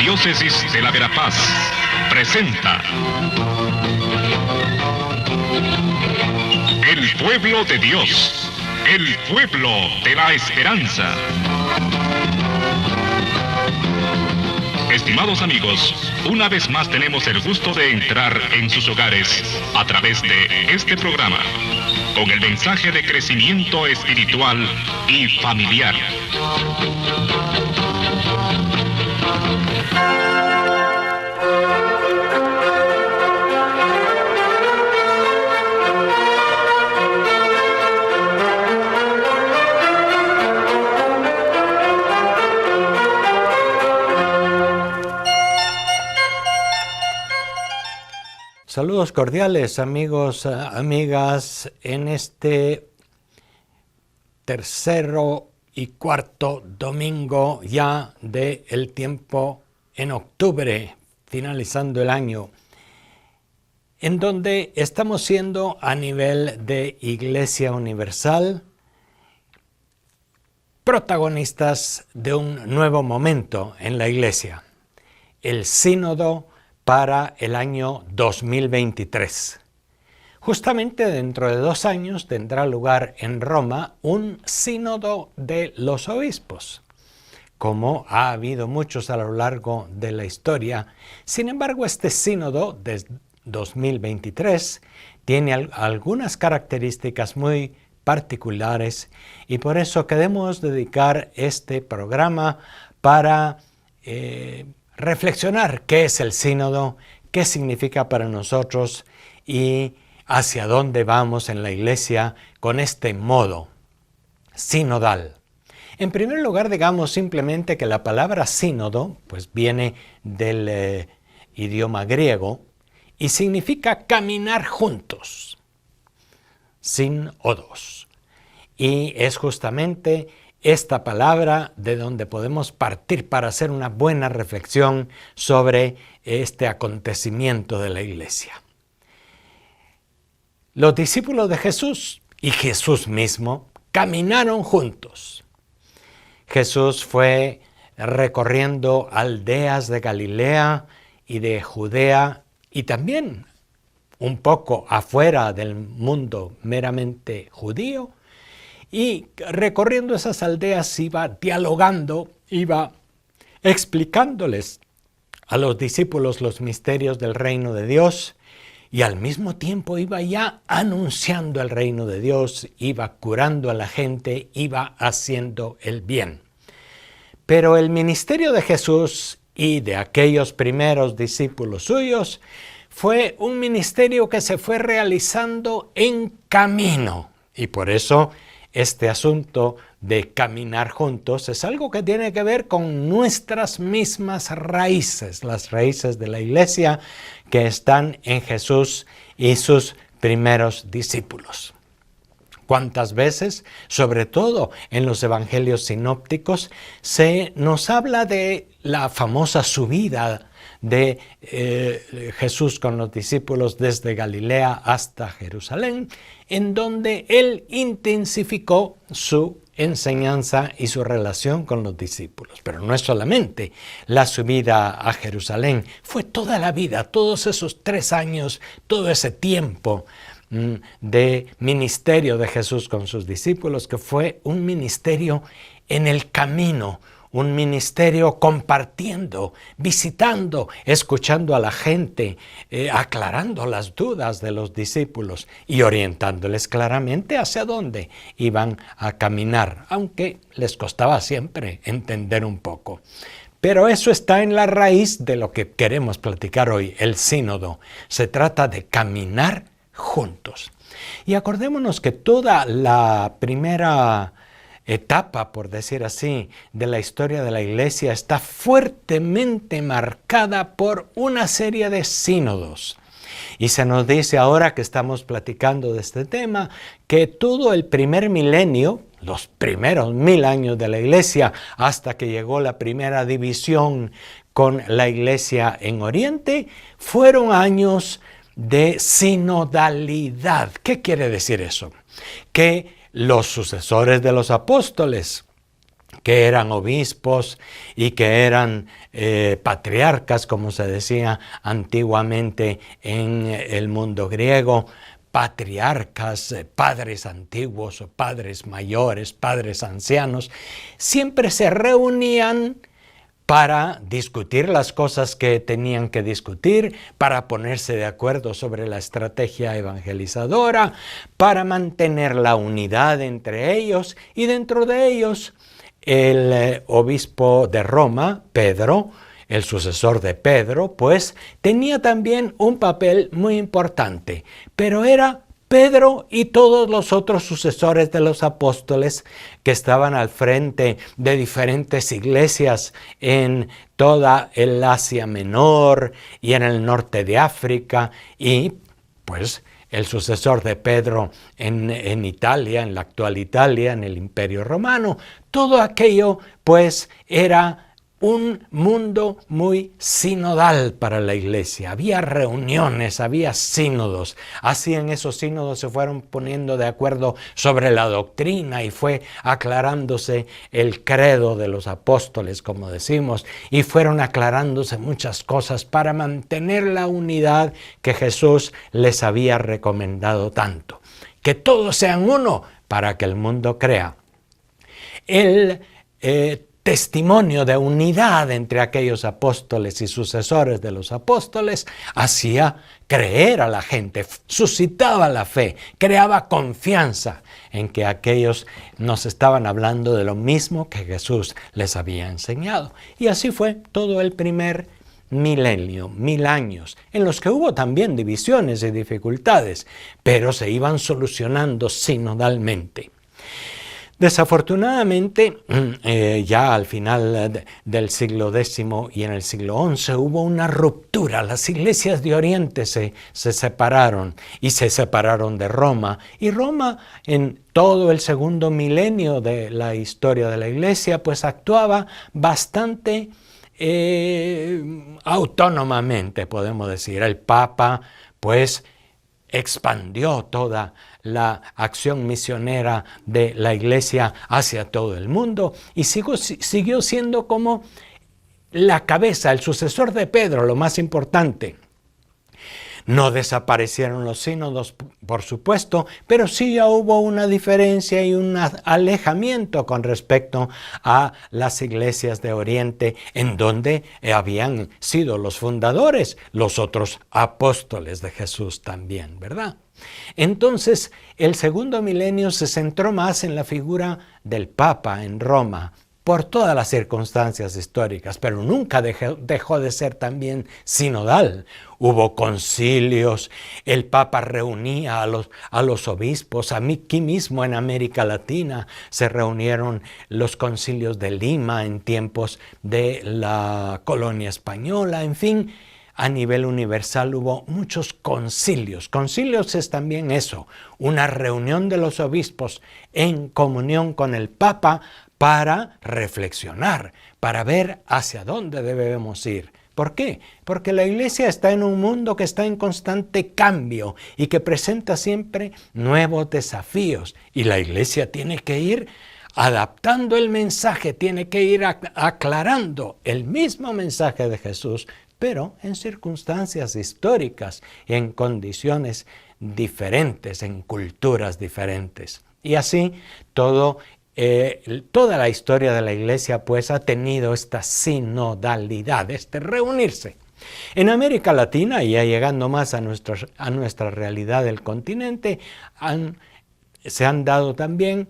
Arquidiócesis de la Verapaz presenta El pueblo de Dios, el pueblo de la esperanza. Estimados amigos, una vez más tenemos el gusto de entrar en sus hogares a través de este programa, con el mensaje de crecimiento espiritual y familiar. Saludos cordiales, amigos, amigas, en este tercero y cuarto domingo ya del tiempo en octubre, finalizando el año, en donde estamos siendo a nivel de Iglesia Universal protagonistas de un nuevo momento en la Iglesia, el Sínodo para el año 2023. Justamente dentro de 2 años tendrá lugar en Roma un sínodo de los obispos, como ha habido muchos a lo largo de la historia. Sin embargo, este sínodo de 2023 tiene algunas características muy particulares y por eso queremos dedicar este programa para reflexionar qué es el sínodo, qué significa para nosotros y hacia dónde vamos en la Iglesia con este modo sinodal. En primer lugar, digamos simplemente que la palabra sínodo pues viene del idioma griego y significa caminar juntos, sínodos. Y es justamente esta palabra de donde podemos partir para hacer una buena reflexión sobre este acontecimiento de la Iglesia. Los discípulos de Jesús y Jesús mismo caminaron juntos. Jesús fue recorriendo aldeas de Galilea y de Judea y también un poco afuera del mundo meramente judío. Y recorriendo esas aldeas iba dialogando, iba explicándoles a los discípulos los misterios del reino de Dios y al mismo tiempo iba ya anunciando el reino de Dios, iba curando a la gente, iba haciendo el bien. Pero el ministerio de Jesús y de aquellos primeros discípulos suyos fue un ministerio que se fue realizando en camino y por eso este asunto de caminar juntos es algo que tiene que ver con nuestras mismas raíces, las raíces de la Iglesia que están en Jesús y sus primeros discípulos. ¿Cuántas veces, sobre todo en los evangelios sinópticos, se nos habla de la famosa subida de Jesús con los discípulos desde Galilea hasta Jerusalén, en donde él intensificó su enseñanza y su relación con los discípulos? Pero no es solamente la subida a Jerusalén, fue toda la vida, todos esos 3 años, todo ese tiempo de ministerio de Jesús con sus discípulos, que fue un ministerio en el camino, un ministerio compartiendo, visitando, escuchando a la gente, aclarando las dudas de los discípulos y orientándoles claramente hacia dónde iban a caminar, aunque les costaba siempre entender un poco. Pero eso está en la raíz de lo que queremos platicar hoy, el sínodo. Se trata de caminar juntos. Y acordémonos que toda la primera etapa, por decir así, de la historia de la Iglesia está fuertemente marcada por una serie de sínodos. Y se nos dice ahora que estamos platicando de este tema, que todo el primer milenio, los primeros 1000 años de la Iglesia, hasta que llegó la primera división con la Iglesia en Oriente, fueron años de sinodalidad. ¿Qué quiere decir eso? Que los sucesores de los apóstoles que eran obispos y que eran patriarcas, como se decía antiguamente en el mundo griego, patriarcas, padres antiguos o padres mayores, padres ancianos, siempre se reunían para discutir las cosas que tenían que discutir, para ponerse de acuerdo sobre la estrategia evangelizadora, para mantener la unidad entre ellos, y dentro de ellos el obispo de Roma, Pedro, el sucesor de Pedro, pues tenía también un papel muy importante, pero era Pedro y todos los otros sucesores de los apóstoles que estaban al frente de diferentes iglesias en toda el Asia Menor y en el norte de África, y pues el sucesor de Pedro en Italia, en la actual Italia, en el Imperio Romano. Todo aquello pues era un mundo muy sinodal para la iglesia. Había reuniones, había sínodos. Así en esos sínodos se fueron poniendo de acuerdo sobre la doctrina y fue aclarándose el credo de los apóstoles, como decimos, y fueron aclarándose muchas cosas para mantener la unidad que Jesús les había recomendado tanto. Que todos sean uno para que el mundo crea. El testimonio de unidad entre aquellos apóstoles y sucesores de los apóstoles hacía creer a la gente, suscitaba la fe, creaba confianza en que aquellos nos estaban hablando de lo mismo que Jesús les había enseñado. Y así fue todo el primer milenio, 1000 años, en los que hubo también divisiones y dificultades, pero se iban solucionando sinodalmente. Desafortunadamente, ya al final del siglo X y en el siglo XI hubo una ruptura. Las iglesias de Oriente se separaron y se separaron de Roma. Y Roma, en todo el segundo milenio de la historia de la iglesia, pues actuaba bastante autónomamente, podemos decir. El Papa, pues, expandió toda la acción misionera de la iglesia hacia todo el mundo y siguió siendo como la cabeza, el sucesor de Pedro, lo más importante. No desaparecieron los sínodos, por supuesto, pero sí ya hubo una diferencia y un alejamiento con respecto a las iglesias de Oriente, en donde habían sido los fundadores, los otros apóstoles de Jesús también, ¿verdad? Entonces, el segundo milenio se centró más en la figura del Papa en Roma, por todas las circunstancias históricas, pero nunca dejó de ser también sinodal. Hubo concilios, el Papa reunía a los obispos. Aquí mismo en América Latina se reunieron los concilios de Lima en tiempos de la colonia española. En fin, a nivel universal hubo muchos concilios. Concilios es también eso, una reunión de los obispos en comunión con el Papa para reflexionar, para ver hacia dónde debemos ir. ¿Por qué? Porque la iglesia está en un mundo que está en constante cambio y que presenta siempre nuevos desafíos. Y la iglesia tiene que ir adaptando el mensaje, tiene que ir aclarando el mismo mensaje de Jesús, pero en circunstancias históricas, en condiciones diferentes, en culturas diferentes. Y así toda la historia de la iglesia pues ha tenido esta sinodalidad, este reunirse. En América Latina, y ya llegando más a nuestra realidad del continente, se han dado también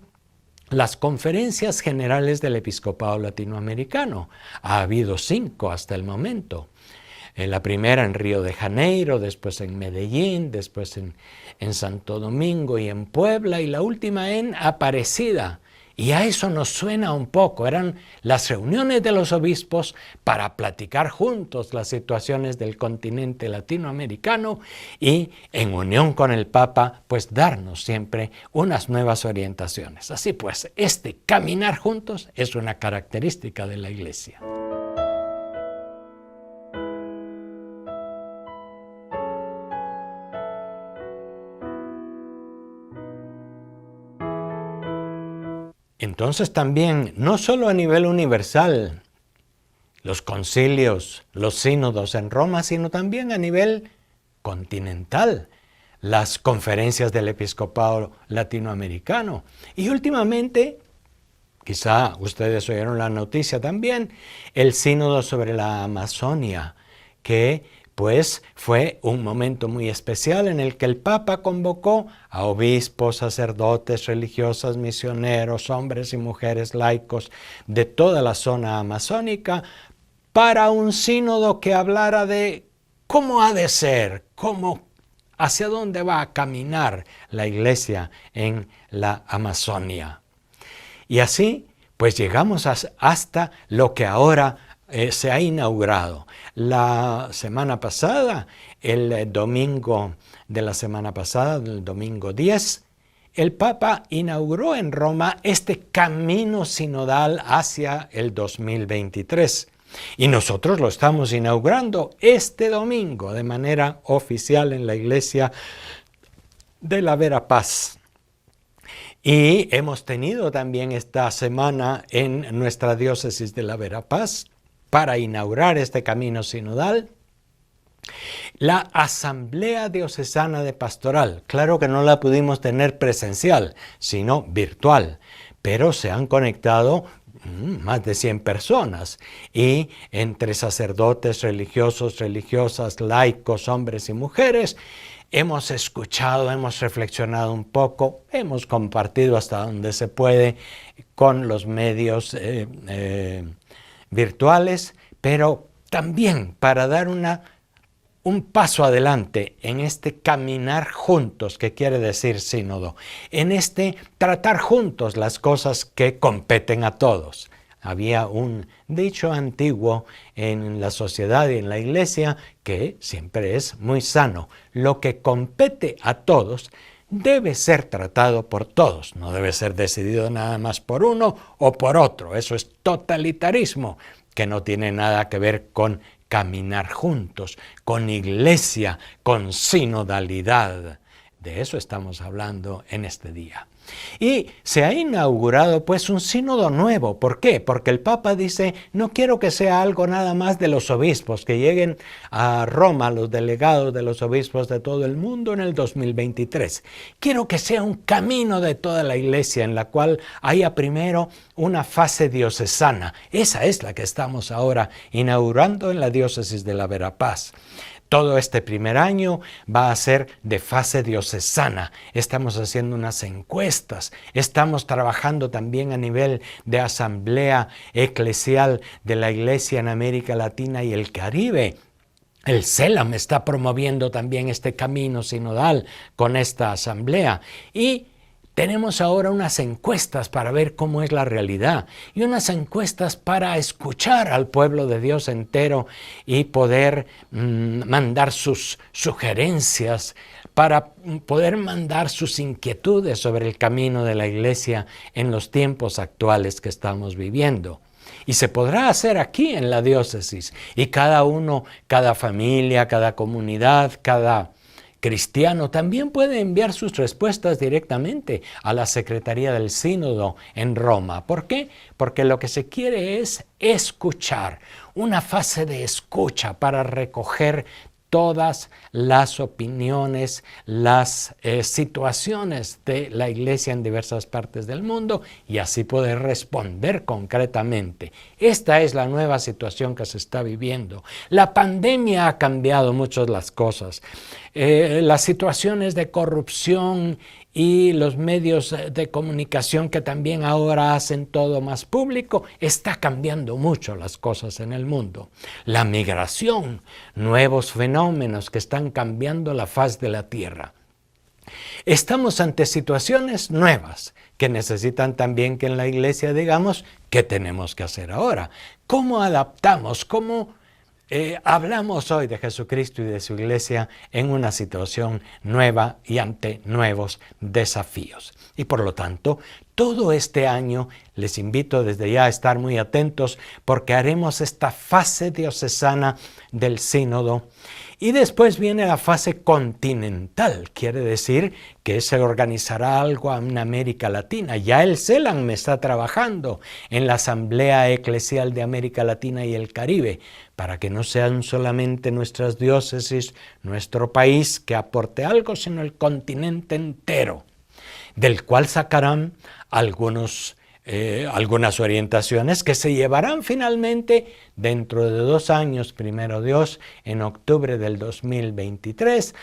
las conferencias generales del episcopado latinoamericano. Ha habido 5 hasta el momento. La primera en Río de Janeiro, después en Medellín, después en Santo Domingo y en Puebla, y la última en Aparecida. Y a eso nos suena un poco, eran las reuniones de los obispos para platicar juntos las situaciones del continente latinoamericano y en unión con el Papa, pues darnos siempre unas nuevas orientaciones. Así pues, este caminar juntos es una característica de la Iglesia. entonces también, no solo a nivel universal, los concilios, los sínodos en Roma, sino también a nivel continental, las conferencias del episcopado latinoamericano. Y últimamente, quizá ustedes oyeron la noticia también, el sínodo sobre la Amazonia, que pues fue un momento muy especial en el que el Papa convocó a obispos, sacerdotes, religiosas, misioneros, hombres y mujeres laicos de toda la zona amazónica para un sínodo que hablara de cómo ha de ser, hacia dónde va a caminar la iglesia en la Amazonia. Y así, pues llegamos hasta lo que ahora se ha inaugurado. La semana pasada, el domingo de la semana pasada, el domingo 10, el Papa inauguró en Roma este camino sinodal hacia el 2023. Y nosotros lo estamos inaugurando este domingo de manera oficial en la iglesia de la Verapaz. Y hemos tenido también esta semana en nuestra diócesis de la Verapaz, para inaugurar este camino sinodal, la Asamblea Diocesana de Pastoral. Claro que no la pudimos tener presencial, sino virtual, pero se han conectado más de 100 personas, y entre sacerdotes, religiosos, religiosas, laicos, hombres y mujeres, hemos escuchado, hemos reflexionado un poco, hemos compartido hasta donde se puede con los medios virtuales, pero también para dar un paso adelante en este caminar juntos, que quiere decir sínodo, en este tratar juntos las cosas que competen a todos. Había un dicho antiguo en la sociedad y en la iglesia que siempre es muy sano: lo que compete a todos debe ser tratado por todos, no debe ser decidido nada más por uno o por otro. Eso es totalitarismo, que no tiene nada que ver con caminar juntos, con iglesia, con sinodalidad. De eso estamos hablando en este día. Y se ha inaugurado pues un sínodo nuevo. ¿Por qué? Porque el Papa dice: no quiero que sea algo nada más de los obispos, que lleguen a Roma los delegados de los obispos de todo el mundo en el 2023. Quiero que sea un camino de toda la iglesia, en la cual haya primero una fase diocesana. Esa es la que estamos ahora inaugurando en la diócesis de la Verapaz. Todo este primer año va a ser de fase diocesana. Estamos haciendo unas encuestas. Estamos trabajando también a nivel de asamblea eclesial de la Iglesia en América Latina y el Caribe. El CELAM está promoviendo también este camino sinodal con esta asamblea. Y tenemos ahora unas encuestas para ver cómo es la realidad, y unas encuestas para escuchar al pueblo de Dios entero y poder mandar sus sugerencias, para poder mandar sus inquietudes sobre el camino de la iglesia en los tiempos actuales que estamos viviendo. Y se podrá hacer aquí en la diócesis, y cada uno, cada familia, cada comunidad, cada cristiano también puede enviar sus respuestas directamente a la Secretaría del Sínodo en Roma. ¿Por qué? Porque lo que se quiere es escuchar, una fase de escucha para recoger todas las opiniones, las situaciones de la iglesia en diversas partes del mundo, y así poder responder concretamente. Esta es la nueva situación que se está viviendo. La pandemia ha cambiado mucho las cosas. Las situaciones de corrupción y los medios de comunicación, que también ahora hacen todo más público, está cambiando mucho las cosas en el mundo. La migración, nuevos fenómenos que están cambiando la faz de la tierra. Estamos ante situaciones nuevas que necesitan también que en la iglesia digamos qué tenemos que hacer ahora. ¿Cómo adaptamos? ¿Cómo hablamos hoy de Jesucristo y de su iglesia en una situación nueva y ante nuevos desafíos? Y por lo tanto, todo este año les invito desde ya a estar muy atentos, porque haremos esta fase diocesana del sínodo, Y después viene la fase continental, quiere decir que se organizará algo en América Latina. Ya el CELAM está trabajando en la Asamblea Eclesial de América Latina y el Caribe, para que no sean solamente nuestras diócesis, nuestro país que aporte algo, sino el continente entero, del cual sacarán algunas orientaciones que se llevarán finalmente dentro de 2 años, primero Dios, en octubre del 2023,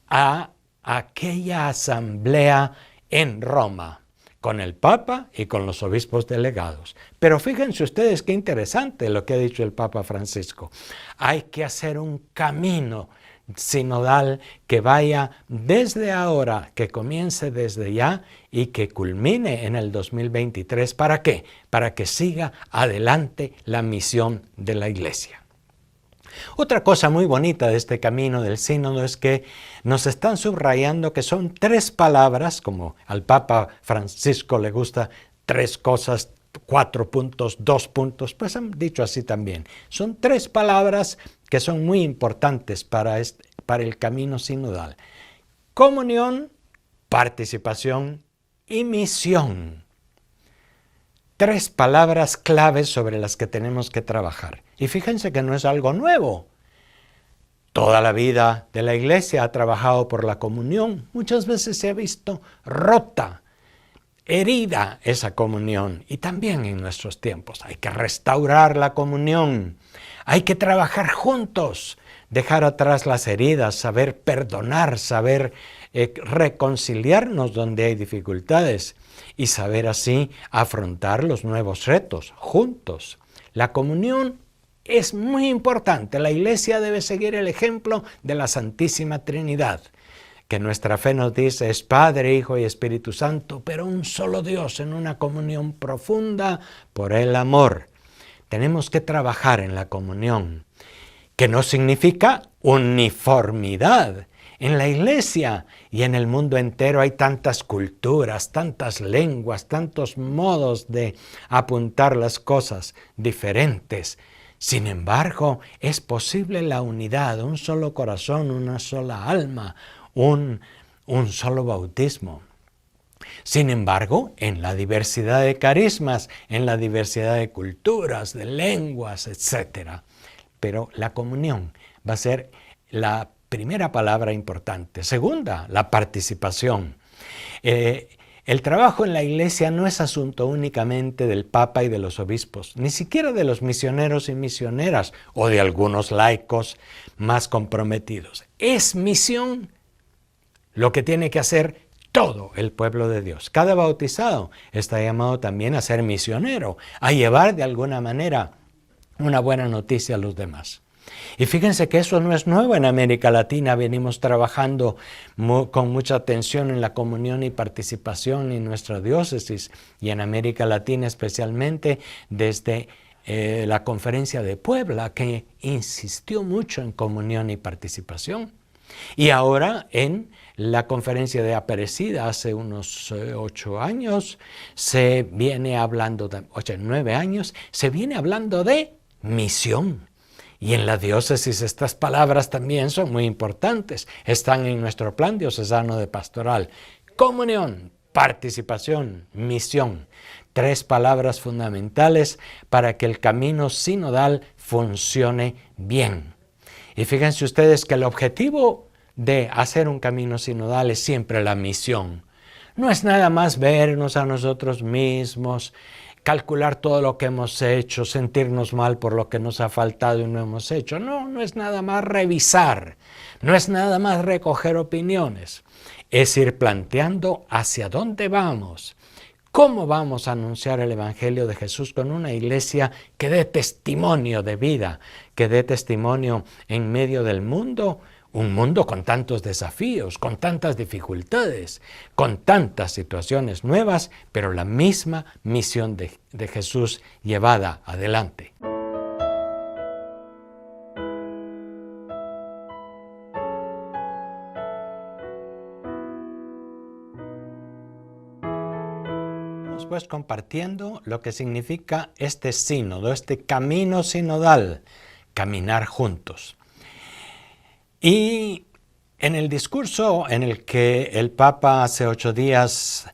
a aquella asamblea en Roma, con el Papa y con los obispos delegados. Pero fíjense ustedes qué interesante lo que ha dicho el Papa Francisco. Hay que hacer un camino sinodal que vaya desde ahora, que comience desde ya y que culmine en el 2023. ¿Para qué? Para que siga adelante la misión de la Iglesia. Otra cosa muy bonita de este camino del sínodo es que nos están subrayando que son 3 palabras, como al Papa Francisco le gusta 3 cosas, 4 puntos, 2 puntos, pues han dicho así también. Son 3 palabras que son muy importantes para el camino sinodal: comunión, participación y misión. 3 palabras claves sobre las que tenemos que trabajar. Y fíjense que no es algo nuevo. Toda la vida de la Iglesia ha trabajado por la comunión. Muchas veces se ha visto rota, herida esa comunión. Y también en nuestros tiempos hay que restaurar la comunión. Hay que trabajar juntos, dejar atrás las heridas, saber perdonar, saber reconciliarnos donde hay dificultades y saber así afrontar los nuevos retos juntos. La comunión es muy importante. La Iglesia debe seguir el ejemplo de la Santísima Trinidad, que nuestra fe nos dice es Padre, Hijo y Espíritu Santo, pero un solo Dios en una comunión profunda por el amor. Tenemos que trabajar en la comunión, que no significa uniformidad. En la Iglesia y en el mundo entero hay tantas culturas, tantas lenguas, tantos modos de apuntar las cosas diferentes. Sin embargo, es posible la unidad, un solo corazón, una sola alma, un solo bautismo. Sin embargo, en la diversidad de carismas, en la diversidad de culturas, de lenguas, etc. Pero la comunión va a ser la primera palabra importante. Segunda, la participación. El trabajo en la Iglesia no es asunto únicamente del Papa y de los obispos, ni siquiera de los misioneros y misioneras o de algunos laicos más comprometidos. Es misión lo que tiene que hacer todo el pueblo de Dios. Cada bautizado está llamado también a ser misionero, a llevar de alguna manera una buena noticia a los demás. Y fíjense que eso no es nuevo en América Latina. Venimos trabajando con mucha atención en la comunión y participación en nuestra diócesis y en América Latina especialmente desde la Conferencia de Puebla, que insistió mucho en comunión y participación. Y ahora en la Conferencia de Aparecida hace unos 8 años, se viene hablando, 9 años, se viene hablando de misión. Y en la diócesis estas palabras también son muy importantes. Están en nuestro plan diocesano de pastoral. Comunión, participación, misión. 3 palabras fundamentales para que el camino sinodal funcione bien. Y fíjense ustedes que el objetivo de hacer un camino sinodal es siempre la misión. No es nada más vernos a nosotros mismos, calcular todo lo que hemos hecho, sentirnos mal por lo que nos ha faltado y no hemos hecho. No es nada más revisar, no es nada más recoger opiniones. Es ir planteando hacia dónde vamos, cómo vamos a anunciar el Evangelio de Jesús con una iglesia que dé testimonio de vida, que dé testimonio en medio del mundo. Un mundo con tantos desafíos, con tantas dificultades, con tantas situaciones nuevas, pero la misma misión de Jesús llevada adelante. Vamos pues compartiendo lo que significa este sínodo, este camino sinodal, caminar juntos. Y en el discurso en el que el Papa hace 8 días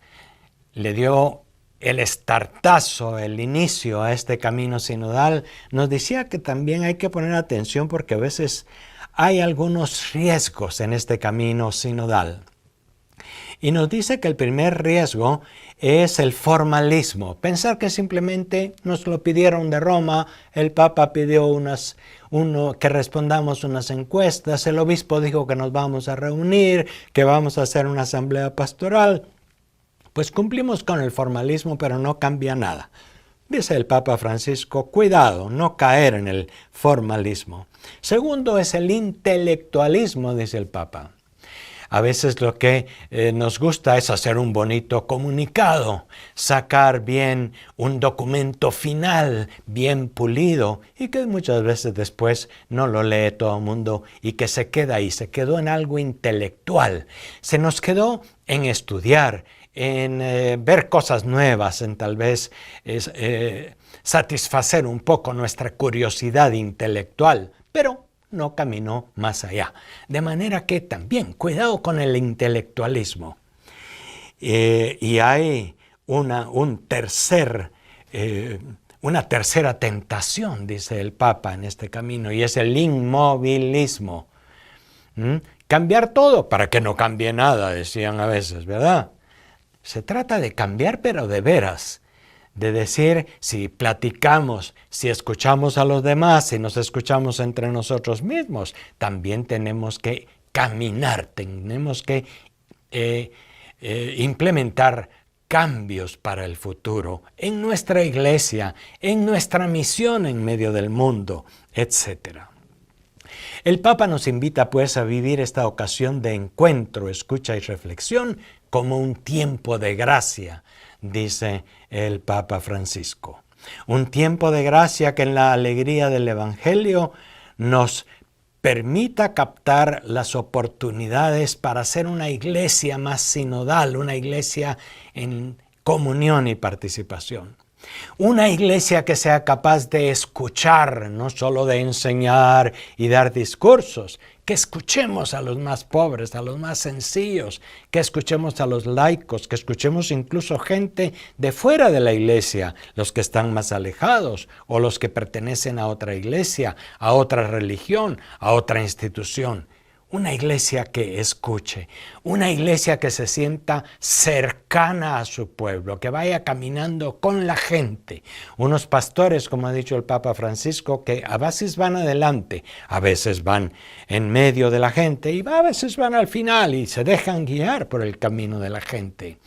le dio el estartazo, el inicio a este camino sinodal, nos decía que también hay que poner atención porque a veces hay algunos riesgos en este camino sinodal. Y nos dice que el primer riesgo es el formalismo. Pensar que simplemente nos lo pidieron de Roma, el Papa pidió que respondamos unas encuestas, el obispo dijo que nos vamos a reunir, que vamos a hacer una asamblea pastoral. Pues cumplimos con el formalismo, pero no cambia nada. Dice el Papa Francisco, cuidado, no caer en el formalismo. Segundo es el intelectualismo, dice el Papa. A veces lo que nos gusta es hacer un bonito comunicado, sacar bien un documento final, bien pulido, y que muchas veces después no lo lee todo el mundo y que se queda ahí, se quedó en algo intelectual. Se nos quedó en estudiar, en ver cosas nuevas, en tal vez satisfacer un poco nuestra curiosidad intelectual, pero no caminó más allá. De manera que también, cuidado con el intelectualismo. Y hay una tercera tentación, dice el Papa en este camino, y es el inmovilismo. Cambiar todo para que no cambie nada, decían a veces, ¿verdad? Se trata de cambiar, pero de veras. De decir, si platicamos, si escuchamos a los demás, si nos escuchamos entre nosotros mismos, también tenemos que caminar, tenemos que implementar cambios para el futuro en nuestra iglesia, en nuestra misión en medio del mundo, etc. El Papa nos invita pues a vivir esta ocasión de encuentro, escucha y reflexión como un tiempo de gracia, dice el Papa Francisco. Un tiempo de gracia que en la alegría del Evangelio nos permita captar las oportunidades para ser una iglesia más sinodal, una iglesia en comunión y participación. Una iglesia que sea capaz de escuchar, no solo de enseñar y dar discursos, que escuchemos a los más pobres, a los más sencillos, que escuchemos a los laicos, que escuchemos incluso gente de fuera de la iglesia, los que están más alejados o los que pertenecen a otra iglesia, a otra religión, a otra institución. Una iglesia que escuche, una iglesia que se sienta cercana a su pueblo, que vaya caminando con la gente. Unos pastores, como ha dicho el Papa Francisco, que a veces van adelante, a veces van en medio de la gente y a veces van al final y se dejan guiar por el camino de la gente.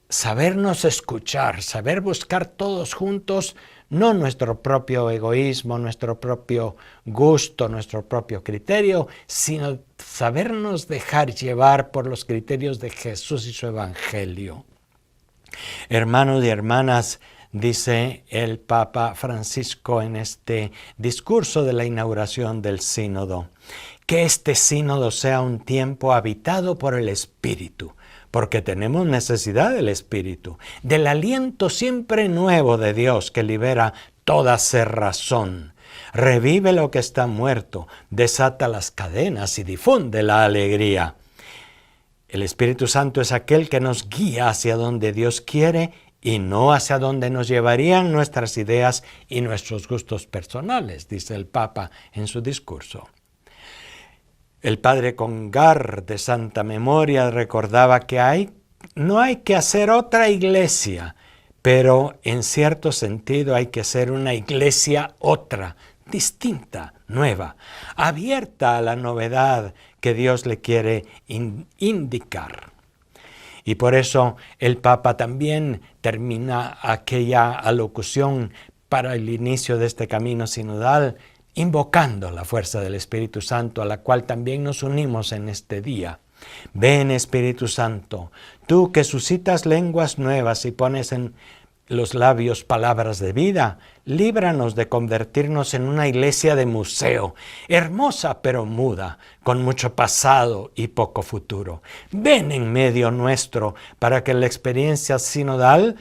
Sabernos escuchar, saber buscar todos juntos, no nuestro propio egoísmo, nuestro propio gusto, nuestro propio criterio, sino sabernos dejar llevar por los criterios de Jesús y su Evangelio. Hermanos y hermanas, dice el Papa Francisco en este discurso de la inauguración del sínodo, que este sínodo sea un tiempo habitado por el Espíritu, porque tenemos necesidad del Espíritu, del aliento siempre nuevo de Dios que libera toda cerrazón, revive lo que está muerto, desata las cadenas y difunde la alegría. El Espíritu Santo es aquel que nos guía hacia donde Dios quiere y no hacia donde nos llevarían nuestras ideas y nuestros gustos personales, dice el Papa en su discurso. El padre Congar, de santa memoria, recordaba que no hay que hacer otra iglesia, pero en cierto sentido hay que hacer una iglesia otra, distinta, nueva, abierta a la novedad que Dios le quiere indicar. Y por eso el Papa también termina aquella alocución para el inicio de este camino sinodal invocando la fuerza del Espíritu Santo, a la cual también nos unimos en este día. Ven, Espíritu Santo, tú que suscitas lenguas nuevas y pones en los labios palabras de vida, líbranos de convertirnos en una iglesia de museo, hermosa pero muda, con mucho pasado y poco futuro. Ven en medio nuestro para que la experiencia sinodal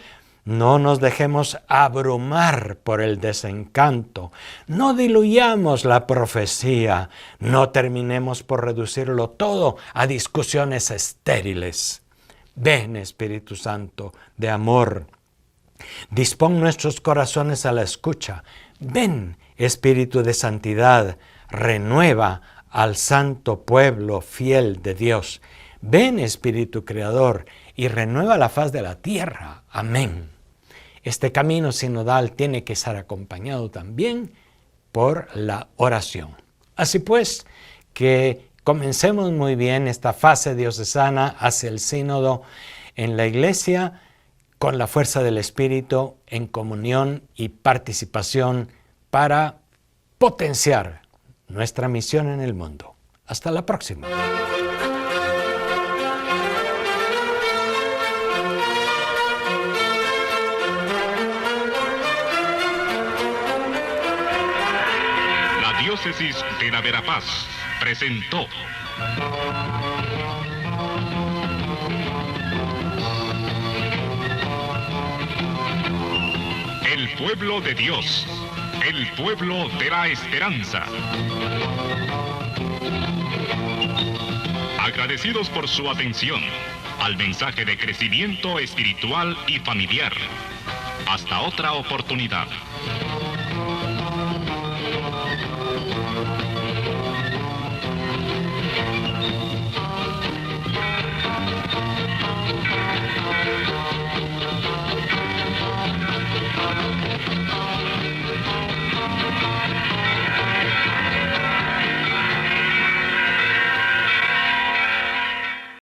No nos dejemos abrumar por el desencanto. No diluyamos la profecía. No terminemos por reducirlo todo a discusiones estériles. Ven, Espíritu Santo, de amor. Dispón nuestros corazones a la escucha. Ven, Espíritu de santidad, renueva al santo pueblo fiel de Dios. Ven, Espíritu Creador, y renueva la faz de la tierra. Amén. Este camino sinodal tiene que estar acompañado también por la oración. Así pues, que comencemos muy bien esta fase diocesana hacia el sínodo en la Iglesia con la fuerza del Espíritu en comunión y participación para potenciar nuestra misión en el mundo. Hasta la próxima. Diócesis de la Verapaz presentó El pueblo de Dios, el pueblo de la esperanza. Agradecidos por su atención al mensaje de crecimiento espiritual y familiar. Hasta otra oportunidad.